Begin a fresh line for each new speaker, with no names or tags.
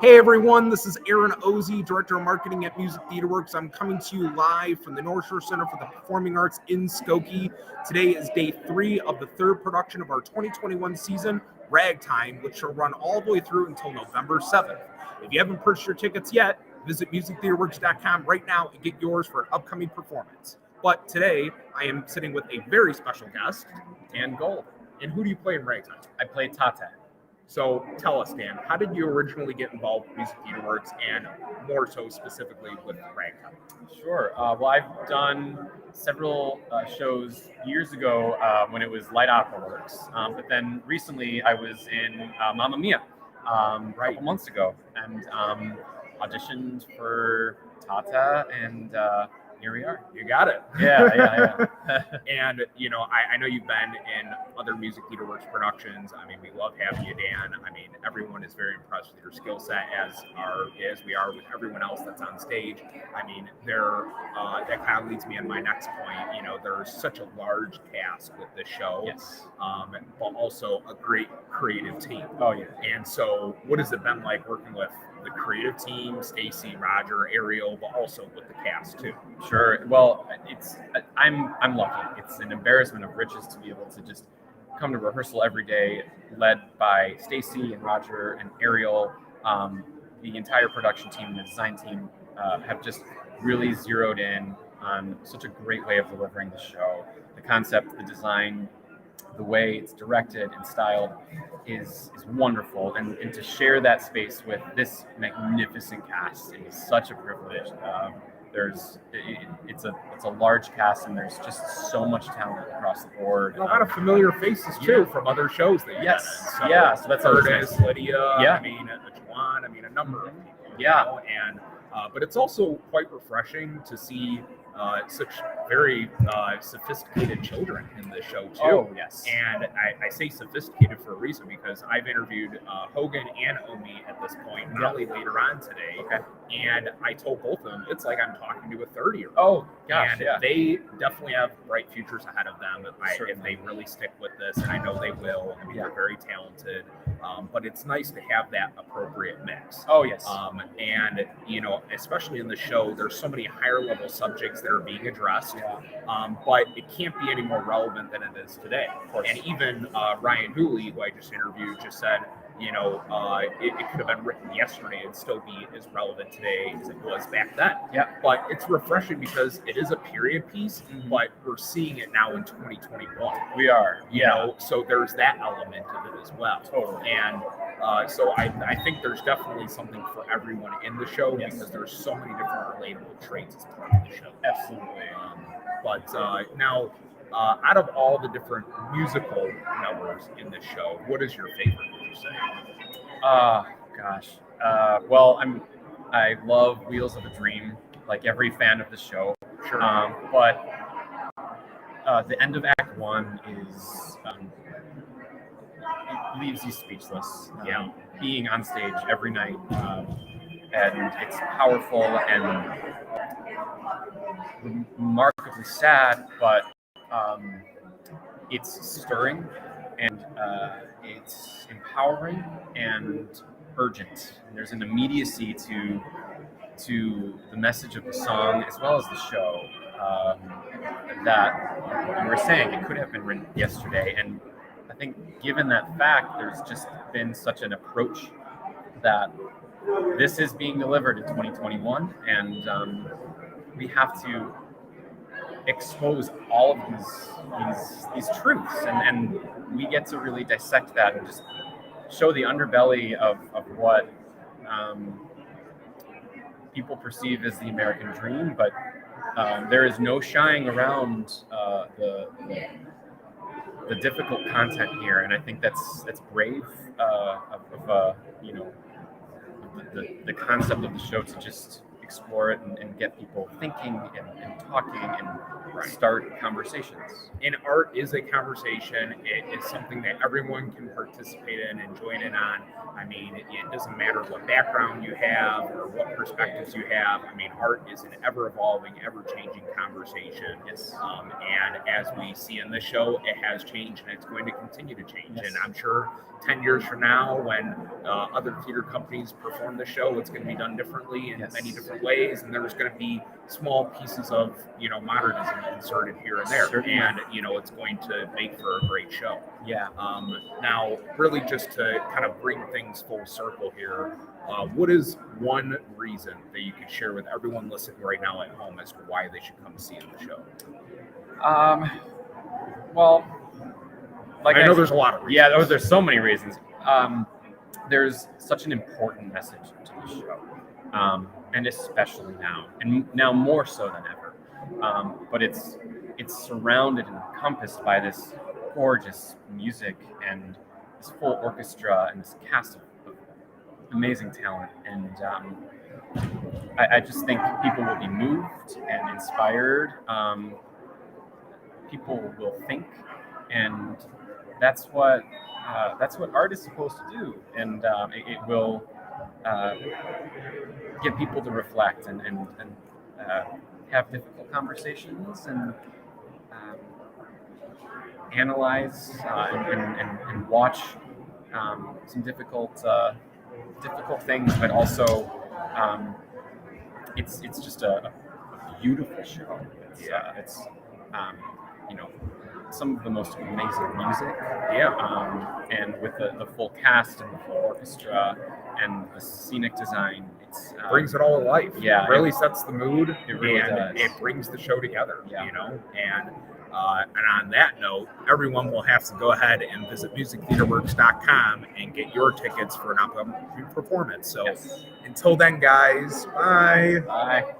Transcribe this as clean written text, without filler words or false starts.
Hey everyone, this is Aaron Ozy, Director of Marketing at Music Theater Works. I'm coming to you live from the North Shore Center for the Performing Arts in Skokie. Today is day 3 of the third production of our 2021 season, Ragtime, which shall run all the way through until November 7th. If you haven't purchased your tickets yet, visit musictheaterworks.com right now and get yours for an upcoming performance. But today, I am sitting with a very special guest, Dan Gold. And who do you play in Ragtime?
I play Tata.
So tell us, Dan, how did you originally get involved with Music Theater Works and more so specifically with Ragtime?
Sure. Well, I've done several shows years ago when it was Light Opera Works. But then recently I was in Mamma Mia a couple months ago and auditioned for Tata, and here we are.
You got it.
Yeah.
And, you know, I know you've been in other Music Theater Works productions. I mean, we love having you, Dan. I mean, everyone is very impressed with your skill set, as we are with everyone else that's on stage. I mean, that kind of leads me in my next point. You know, there's such a large cast with this show.
Yes.
But also a great creative team.
Oh, yeah.
And so what has it been like working with the creative team, Stacy, Roger, Ariel, but also with the cast too?
Sure. Well, I'm lucky. It's an embarrassment of riches to be able to just come to rehearsal every day, led by Stacy and Roger and Ariel. The entire production team and the design team have just really zeroed in on such a great way of delivering the show. The concept, the design, the way it's directed and styled is wonderful, and to share that space with this magnificent cast is such a privilege. It's a large cast, and there's just so much talent across the board.
A lot of familiar faces too from other shows that you've been in.
So that's
Curtis, Lydia,
Yeah.
I mean, Juan, I mean, a number of people.
Yeah.
You know? And but it's also quite refreshing to see such very sophisticated children in this show too.
Oh, yes.
And I say sophisticated for a reason, because I've interviewed Hogan and Omi at this point, probably later on today.
Okay.
And I told both of them, it's like I'm talking to a 30-year-old.
Oh, gosh,
and
yeah.
they definitely have bright futures ahead of them if
Certainly.
they really stick with this, and I know they will. I mean, they're very talented, but it's nice to have that appropriate mix.
Oh, yes.
And, you know, especially in the show, there's so many higher level subjects that are being addressed, but it can't be any more relevant than it is today.
Of course.
And even Ryan Hooley, who I just interviewed, just said, you know, it could have been written yesterday and still be as relevant today as it was back then.
Yeah.
But it's refreshing because it is a period piece, but we're seeing it now in 2021.
We are.
You know, so there's that element of it as well.
Totally.
And so I think there's definitely something for everyone in the show, because there's so many different relatable traits as part of the show.
Absolutely.
But now, out of all the different musical numbers in this show, what is your favorite, would you say?
Gosh. Well, I love Wheels of a Dream, like every fan of the show.
Sure.
But the end of Act 1 is it leaves you speechless. Being on stage every night, and it's powerful and remarkably sad, but it's stirring, and it's empowering and urgent. And there's an immediacy to the message of the song as well as the show, that you were saying it could have been written yesterday. And I think given that fact, there's just been such an approach that this is being delivered in 2021, and we have to expose all of these truths, and we get to really dissect that and just show the underbelly of what people perceive as the American dream. But there is no shying around the difficult content here, and I think that's brave of you know, the concept of the show to just explore it and get people thinking and talking and
Right.
start conversations.
And art is a conversation. It is something that everyone can participate in and join in on. I mean, it doesn't matter what background you have or what perspectives you have. I mean, art is an ever-evolving, ever-changing conversation.
Yes.
And as we see in this show, it has changed and it's going to continue to change.
Yes.
And I'm sure 10 years from now, when other theater companies perform the show, it's going to be done differently in
Yes.
many different ways. And there's going to be small pieces of, modernism inserted here and there.
Certainly.
And, it's going to make for a great show.
Yeah.
Now, really just to kind of bring things full circle here, what is one reason that you could share with everyone listening right now at home as to why they should come see the show?
Well,
I know there's a lot of reasons.
Yeah, there's so many reasons. There's such an important message to the show, and especially now, and now more so than ever. But it's surrounded and encompassed by this gorgeous music and this full orchestra and this cast of amazing talent. And I just think people will be moved and inspired. People will think, and that's what art is supposed to do. And it will get people to reflect and have difficult conversations and analyze and watch some difficult things, but also it's just a beautiful show. It's some of the most amazing music.
Yeah.
And with the full cast and the full orchestra and the scenic design, it's
brings it all to life.
Yeah,
It really sets the mood.
It really does.
It brings the show together.
Yeah.
And on that note, everyone will have to go ahead and visit musictheaterworks.com and get your tickets for an upcoming performance. So
Yes.
until then, guys, bye.
Bye.